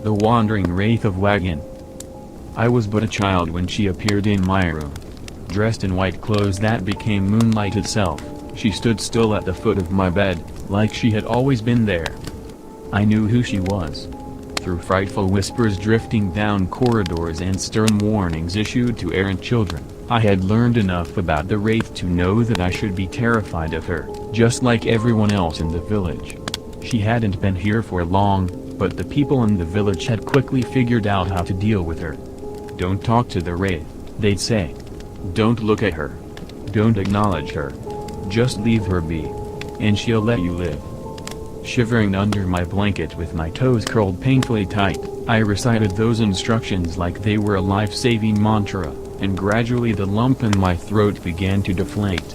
The Wandering Wraith of Wadgaon. I was but a child when she appeared in my room. Dressed in white clothes that became moonlight itself, she stood still at the foot of my bed, like she had always been there. I knew who she was. Through frightful whispers drifting down corridors and stern warnings issued to errant children, I had learned enough about the Wraith to know that I should be terrified of her, just like everyone else in the village. She hadn't been here for long, but the people in the village had quickly figured out how to deal with her. Don't talk to the Wraith, they'd say. Don't look at her. Don't acknowledge her. Just leave her be. And she'll let you live. Shivering under my blanket with my toes curled painfully tight, I recited those instructions like they were a life-saving mantra, and gradually the lump in my throat began to deflate.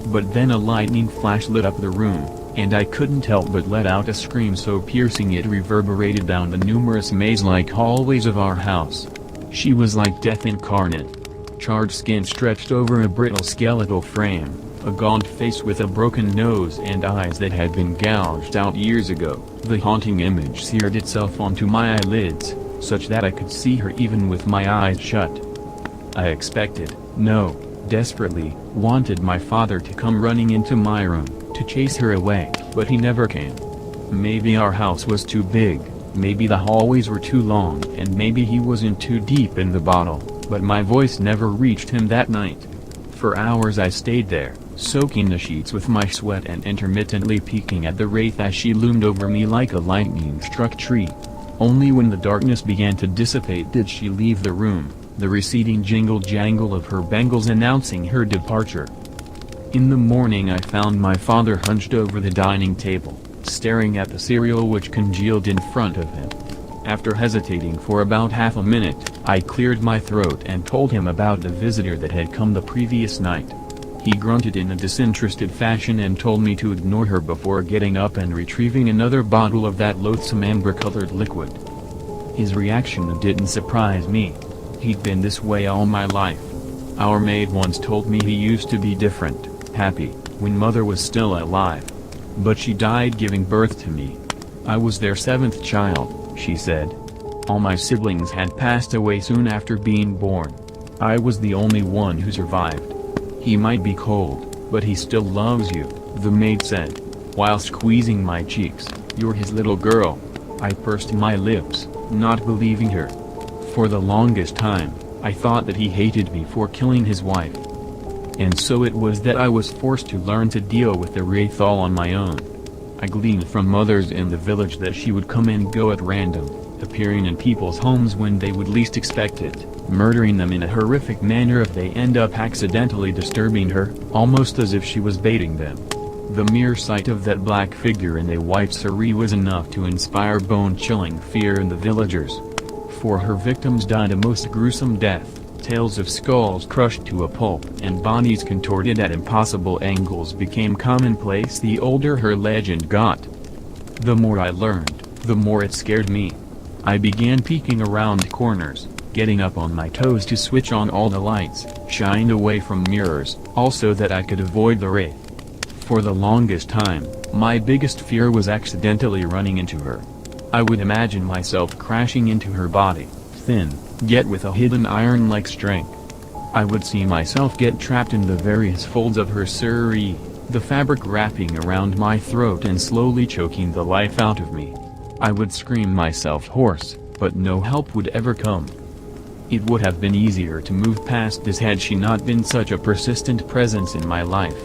But then a lightning flash lit up the room, and I couldn't help but let out a scream so piercing it reverberated down the numerous maze-like hallways of our house. She was like death incarnate. Charred skin stretched over a brittle skeletal frame, a gaunt face with a broken nose and eyes that had been gouged out years ago. The haunting image seared itself onto my eyelids, such that I could see her even with my eyes shut. I expected, no, desperately, wanted my father to come running into my room, to chase her away, but he never came. Maybe our house was too big, maybe the hallways were too long, and maybe he wasn't too deep in the bottle, but my voice never reached him that night. For hours I stayed there, soaking the sheets with my sweat and intermittently peeking at the Wraith as she loomed over me like a lightning-struck tree. Only when the darkness began to dissipate did she leave the room, the receding jingle-jangle of her bangles announcing her departure. In the morning I found my father hunched over the dining table, staring at the cereal which congealed in front of him. After hesitating for about half a minute, I cleared my throat and told him about the visitor that had come the previous night. He grunted in a disinterested fashion and told me to ignore her before getting up and retrieving another bottle of that loathsome amber-colored liquid. His reaction didn't surprise me. He'd been this way all my life. Our maid once told me he used to be different, happy, when mother was still alive. But she died giving birth to me. I was their 7th child, she said. All my siblings had passed away soon after being born. I was the only one who survived. He might be cold, but he still loves you, the maid said, while squeezing my cheeks. You're his little girl. I pursed my lips, not believing her. For the longest time, I thought that he hated me for killing his wife. And so it was that I was forced to learn to deal with the Wraith all on my own. I gleaned from mothers in the village that she would come and go at random, appearing in people's homes when they would least expect it, murdering them in a horrific manner if they end up accidentally disturbing her, almost as if she was baiting them. The mere sight of that black figure in a white saree was enough to inspire bone-chilling fear in the villagers. For her victims died a most gruesome death, tales of skulls crushed to a pulp and bodies contorted at impossible angles became commonplace the older her legend got. The more I learned, the more it scared me. I began peeking around corners, getting up on my toes to switch on all the lights, shined away from mirrors, also that I could avoid the Wraith. For the longest time, my biggest fear was accidentally running into her. I would imagine myself crashing into her body, thin, yet with a hidden iron-like strength. I would see myself get trapped in the various folds of her saree, the fabric wrapping around my throat and slowly choking the life out of me. I would scream myself hoarse, but no help would ever come. It would have been easier to move past this had she not been such a persistent presence in my life.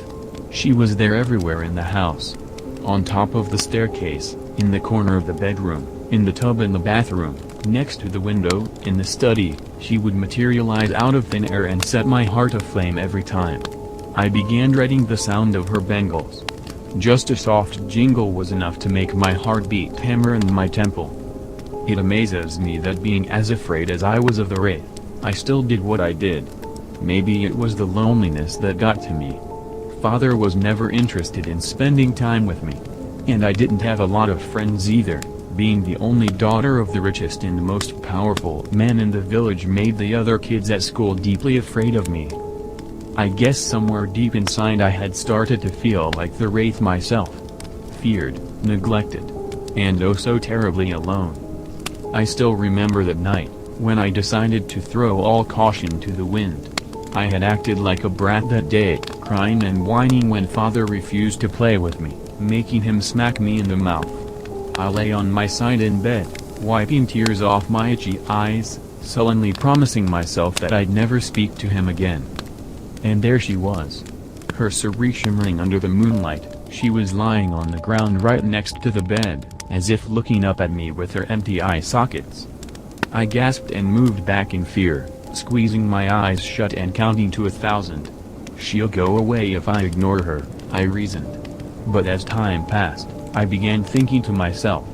She was there everywhere in the house. On top of the staircase, in the corner of the bedroom, in the tub in the bathroom, next to the window, in the study. She would materialize out of thin air and set my heart aflame every time. I began dreading the sound of her bangles. Just a soft jingle was enough to make my heartbeat hammer in my temple. It amazes me that being as afraid as I was of the Wraith, I still did what I did. Maybe it was the loneliness that got to me. Father was never interested in spending time with me. And I didn't have a lot of friends either. Being the only daughter of the richest and most powerful man in the village made the other kids at school deeply afraid of me. I guess somewhere deep inside I had started to feel like the Wraith myself. Feared, neglected, and oh so terribly alone. I still remember that night, when I decided to throw all caution to the wind. I had acted like a brat that day, crying and whining when father refused to play with me, making him smack me in the mouth. I lay on my side in bed, wiping tears off my itchy eyes, sullenly promising myself that I'd never speak to him again. And there she was. Her cerise shimmering under the moonlight, she was lying on the ground right next to the bed, as if looking up at me with her empty eye sockets. I gasped and moved back in fear, squeezing my eyes shut and counting to 1,000. She'll go away if I ignore her, I reasoned. But as time passed, I began thinking to myself,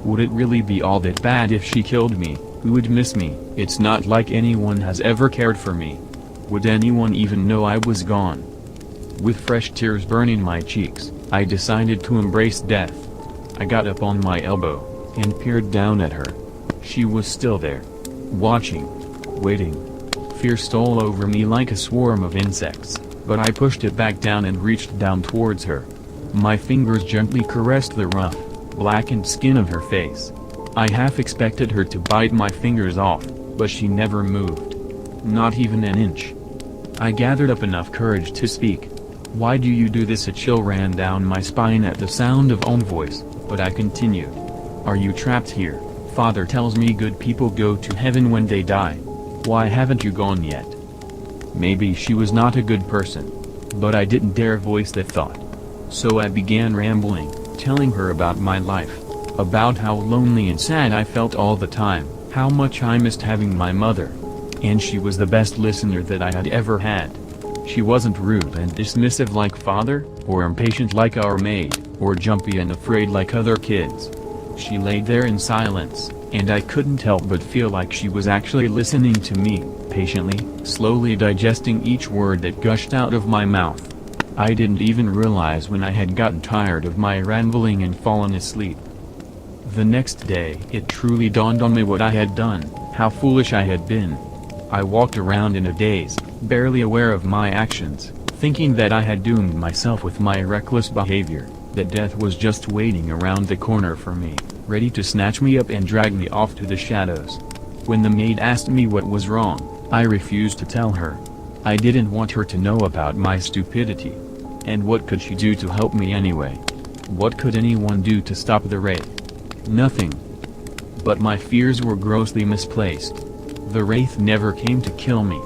would it really be all that bad if she killed me? Who would miss me? It's not like anyone has ever cared for me. Would anyone even know I was gone? With fresh tears burning my cheeks, I decided to embrace death. I got up on my elbow, and peered down at her. She was still there. Watching. Waiting. Fear stole over me like a swarm of insects, but I pushed it back down and reached down towards her. My fingers gently caressed the rough, blackened skin of her face. I half expected her to bite my fingers off, but she never moved. Not even an inch. I gathered up enough courage to speak. Why do you do this? A chill ran down my spine at the sound of own voice, but I continued. Are you trapped here? Father tells me good people go to heaven when they die. Why haven't you gone yet? Maybe she was not a good person. But I didn't dare voice that thought. So I began rambling, telling her about my life. About how lonely and sad I felt all the time, how much I missed having my mother. And she was the best listener that I had ever had. She wasn't rude and dismissive like father, or impatient like our maid, or jumpy and afraid like other kids. She laid there in silence, and I couldn't help but feel like she was actually listening to me, patiently, slowly digesting each word that gushed out of my mouth. I didn't even realize when I had gotten tired of my rambling and fallen asleep. The next day, it truly dawned on me what I had done, how foolish I had been. I walked around in a daze, barely aware of my actions, thinking that I had doomed myself with my reckless behavior, that death was just waiting around the corner for me, ready to snatch me up and drag me off to the shadows. When the maid asked me what was wrong, I refused to tell her. I didn't want her to know about my stupidity. And what could she do to help me anyway? What could anyone do to stop the wraith? Nothing. But my fears were grossly misplaced. The wraith never came to kill me.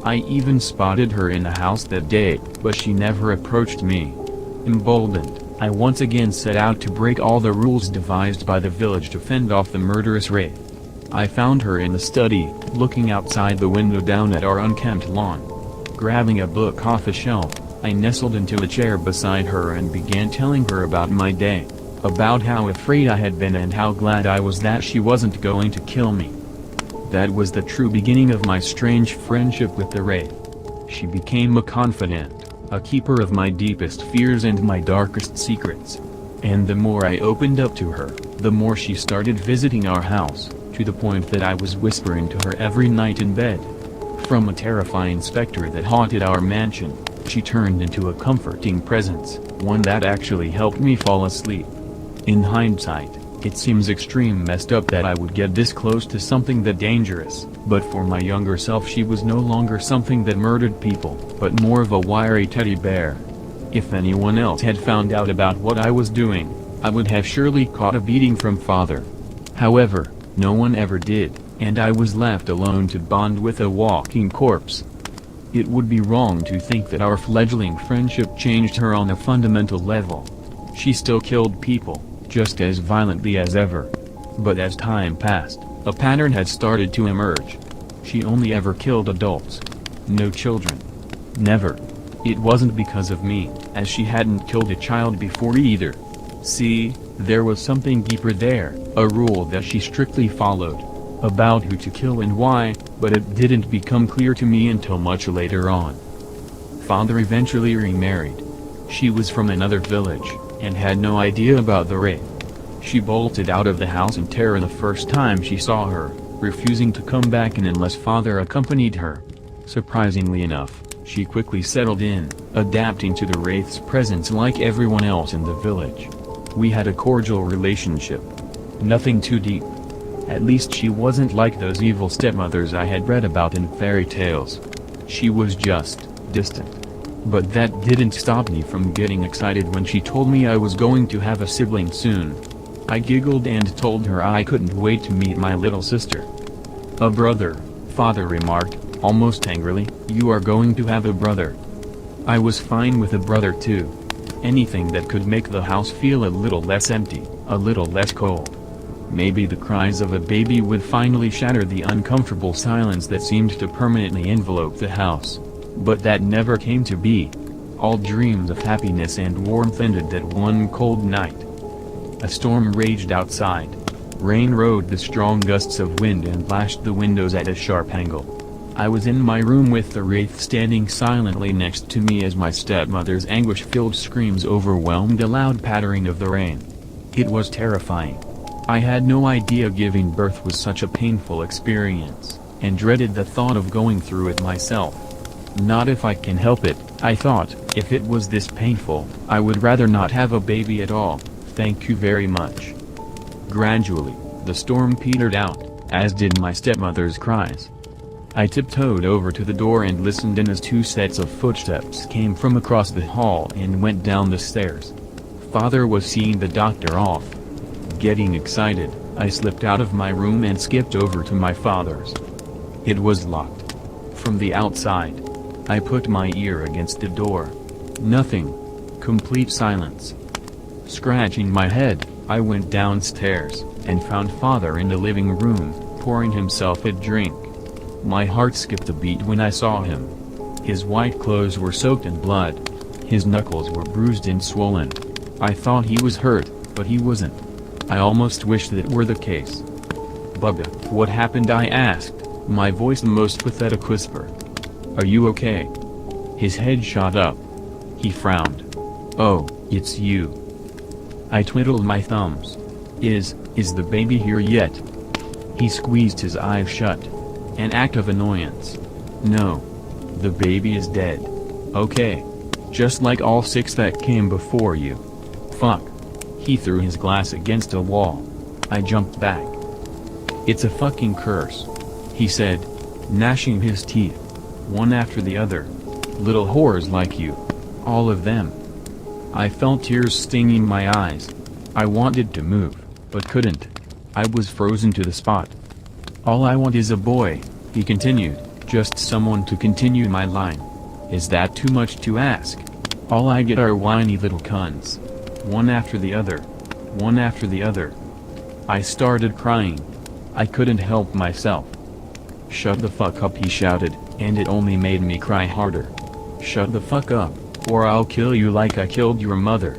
I even spotted her in the house that day, but she never approached me. Emboldened, I once again set out to break all the rules devised by the village to fend off the murderous wraith. I found her in the study, looking outside the window down at our unkempt lawn. Grabbing a book off a shelf, I nestled into a chair beside her and began telling her about my day, about how afraid I had been and how glad I was that she wasn't going to kill me. That was the true beginning of my strange friendship with the wraith. She became a confidant, a keeper of my deepest fears and my darkest secrets. And the more I opened up to her, the more she started visiting our house, to the point that I was whispering to her every night in bed. From a terrifying specter that haunted our mansion, she turned into a comforting presence, one that actually helped me fall asleep. In hindsight, it seems extreme messed up that I would get this close to something that dangerous, but for my younger self she was no longer something that murdered people, but more of a wiry teddy bear. If anyone else had found out about what I was doing, I would have surely caught a beating from father. However, no one ever did, and I was left alone to bond with a walking corpse. It would be wrong to think that our fledgling friendship changed her on a fundamental level. She still killed people, just as violently as ever. But as time passed, a pattern had started to emerge. She only ever killed adults. No children. Never. It wasn't because of me, as she hadn't killed a child before either. See, there was something deeper there, a rule that she strictly followed, about who to kill and why, but it didn't become clear to me until much later on. Father eventually remarried. She was from another village, and had no idea about the wraith. She bolted out of the house in terror the first time she saw her, refusing to come back in unless father accompanied her. Surprisingly enough, she quickly settled in, adapting to the wraith's presence like everyone else in the village. We had a cordial relationship. Nothing too deep. At least she wasn't like those evil stepmothers I had read about in fairy tales. She was just distant. But that didn't stop me from getting excited when she told me I was going to have a sibling soon. I giggled and told her I couldn't wait to meet my little sister. "A brother," Father remarked, almost angrily. "You are going to have a brother." I was fine with a brother too. Anything that could make the house feel a little less empty, a little less cold. Maybe the cries of a baby would finally shatter the uncomfortable silence that seemed to permanently envelope the house. But that never came to be. All dreams of happiness and warmth ended that one cold night. A storm raged outside. Rain rode the strong gusts of wind and lashed the windows at a sharp angle. I was in my room with the wraith standing silently next to me as my stepmother's anguish-filled screams overwhelmed the loud pattering of the rain. It was terrifying. I had no idea giving birth was such a painful experience, and dreaded the thought of going through it myself. Not if I can help it, I thought. If it was this painful, I would rather not have a baby at all. Thank you very much. Gradually, the storm petered out, as did my stepmother's cries. I tiptoed over to the door and listened in as two sets of footsteps came from across the hall and went down the stairs. Father was seeing the doctor off. Getting excited, I slipped out of my room and skipped over to my father's. It was locked. From the outside, I put my ear against the door. Nothing. Complete silence. Scratching my head, I went downstairs, and found Father in the living room, pouring himself a drink. My heart skipped a beat when I saw him. His white clothes were soaked in blood. His knuckles were bruised and swollen. I thought he was hurt, but he wasn't. I almost wished that were the case. "Bubba, what happened?" I asked, my voice the most pathetic whisper. "Are you okay?" His head shot up. He frowned. "Oh, it's you." I twiddled my thumbs. Is the baby here yet?" He squeezed his eyes shut. An act of annoyance. "No. The baby is dead." "Okay. Just like all 6 that came before you." "Fuck." He threw his glass against a wall. I jumped back. "It's a fucking curse," he said, gnashing his teeth. "One after the other. Little whores like you. All of them." I felt tears stinging my eyes. I wanted to move, but couldn't. I was frozen to the spot. "All I want is a boy," he continued, "just someone to continue my line. Is that too much to ask? All I get are whiny little cunts. One after the other. One after the other." I started crying. I couldn't help myself. "Shut the fuck up," he shouted, and it only made me cry harder. "Shut the fuck up, or I'll kill you like I killed your mother.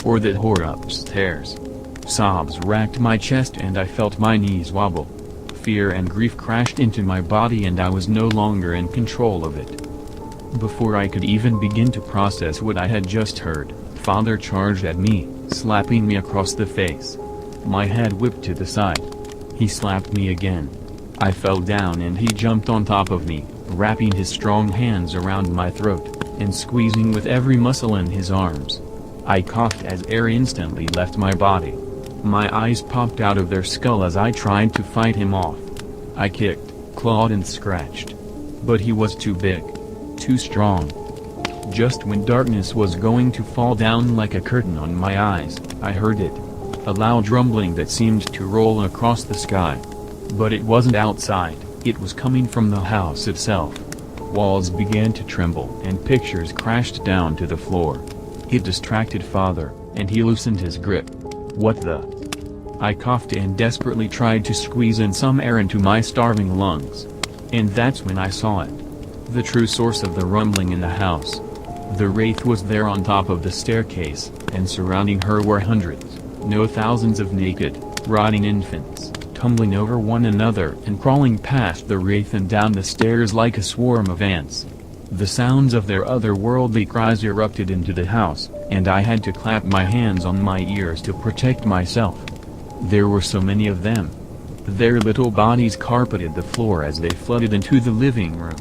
Or that whore upstairs." Sobs racked my chest and I felt my knees wobble. Fear and grief crashed into my body and I was no longer in control of it. Before I could even begin to process what I had just heard, Father charged at me, slapping me across the face. My head whipped to the side. He slapped me again. I fell down and he jumped on top of me, wrapping his strong hands around my throat, and squeezing with every muscle in his arms. I coughed as air instantly left my body. My eyes popped out of their skull as I tried to fight him off. I kicked, clawed and scratched. But he was too big. Too strong. Just when darkness was going to fall down like a curtain on my eyes, I heard it. A loud rumbling that seemed to roll across the sky. But it wasn't outside, it was coming from the house itself. Walls began to tremble and pictures crashed down to the floor. It distracted Father, and he loosened his grip. "What the?" I coughed and desperately tried to squeeze in some air into my starving lungs. And that's when I saw it. The true source of the rumbling in the house. The wraith was there on top of the staircase, and surrounding her were hundreds, no thousands of naked, rotting infants, tumbling over one another and crawling past the wraith and down the stairs like a swarm of ants. The sounds of their otherworldly cries erupted into the house, and I had to clap my hands on my ears to protect myself. There were so many of them. Their little bodies carpeted the floor as they flooded into the living room.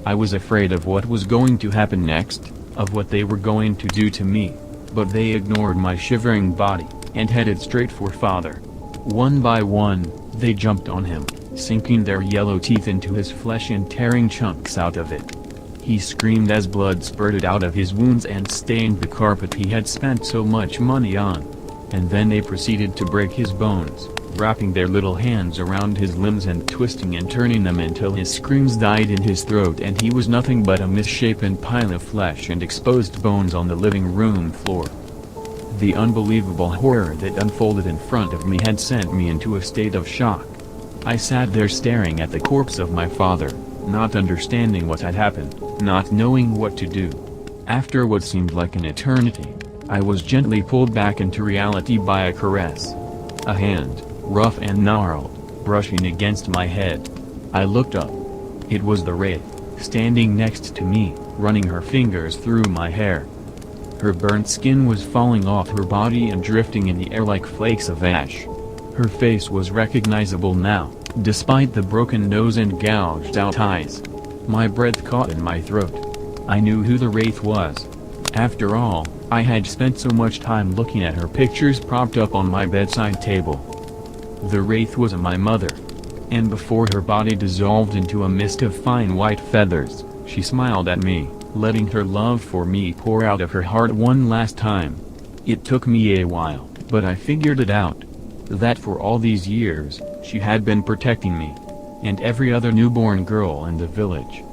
I was afraid of what was going to happen next, of what they were going to do to me, but they ignored my shivering body, and headed straight for Father. One by one, they jumped on him, sinking their yellow teeth into his flesh and tearing chunks out of it. He screamed as blood spurted out of his wounds and stained the carpet he had spent so much money on. And then they proceeded to break his bones, wrapping their little hands around his limbs and twisting and turning them until his screams died in his throat and he was nothing but a misshapen pile of flesh and exposed bones on the living room floor. The unbelievable horror that unfolded in front of me had sent me into a state of shock. I sat there staring at the corpse of my father, not understanding what had happened, not knowing what to do. After what seemed like an eternity, I was gently pulled back into reality by a caress. A hand, rough and gnarled, brushing against my head. I looked up. It was the Wraith, standing next to me, running her fingers through my hair. Her burnt skin was falling off her body and drifting in the air like flakes of ash. Her face was recognizable now, despite the broken nose and gouged out eyes. My breath caught in my throat. I knew who the Wraith was. After all, I had spent so much time looking at her pictures propped up on my bedside table. The Wraith was my mother. And before her body dissolved into a mist of fine white feathers, she smiled at me, letting her love for me pour out of her heart one last time. It took me a while, but I figured it out. That for all these years, she had been protecting me. And every other newborn girl in the village.